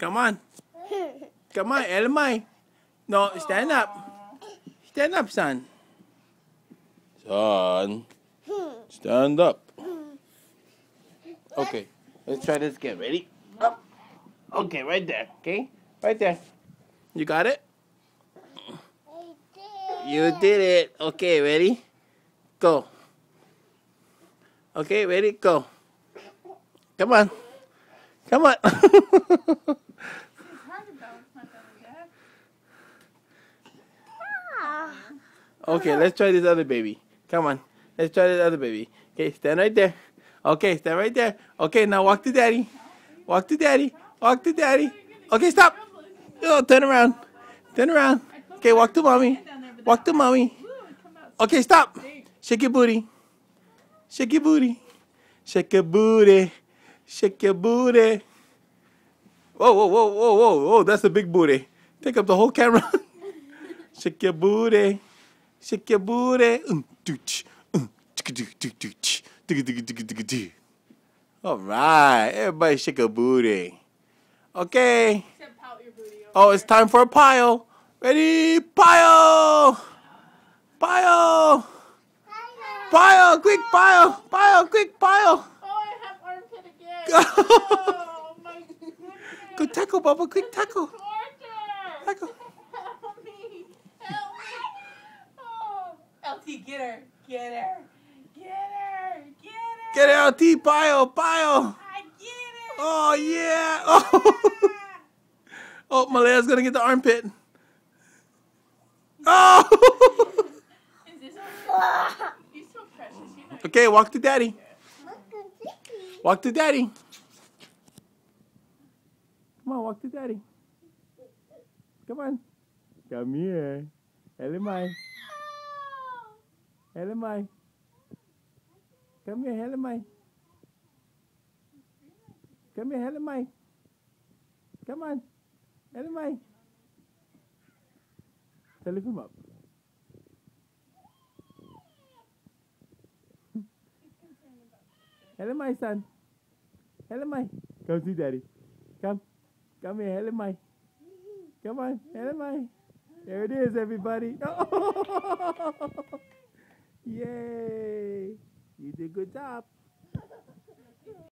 Come on. Come on, Elamai. No, stand up. Stand up, son. Son. Stand up. Okay, let's try this again. Ready? Up. Okay, right there. Okay? Right there. You got it? You did it. Okay, ready? Go. Okay, ready? Go. Come on. Come on. Okay, let's try this other baby. Come on. Let's try this other baby. Okay, stand right there. Okay, stand right there. Okay, now walk to daddy. Walk to daddy. Walk to daddy. Okay, stop. Oh, turn around. Turn around. Okay, walk to mommy. Walk to mommy. Okay, stop. Shake your booty. Shake your booty. Shake your booty. Shake your booty. Whoa, whoa, whoa, whoa, whoa, whoa. That's a big booty. Take up the whole camera. Shake your booty. Shake your booty. All right. Everybody shake a booty. Okay. Oh, it's time for a pile. Ready? Pile. Pile. Pile. Quick pile. Pile. Quick pile. Oh, I have armpit again. Oh, my goodness. Go tackle, Bubba. Quick tackle. Torture. Tackle. Help me. Help me. Oh. LT, get her. Get her. Get her. Get her. Get out, LT. Pile. Pile. I get it. Oh, yeah. Oh. Oh, Malea's going to get the armpit. Oh. Is this You're so precious. You know Okay, walk to daddy. Walk to daddy. Come on, walk to daddy. Come on. Come here. Elamai. Elamai. Come here, Elamai. Come here, Elamai. Come on. Elamai. So lift him up. Elamai, son. Elamai. Come see daddy. Come. Come here, Elamai. Come on, Elamai. There it is, everybody. Oh. Yay. You did a good job.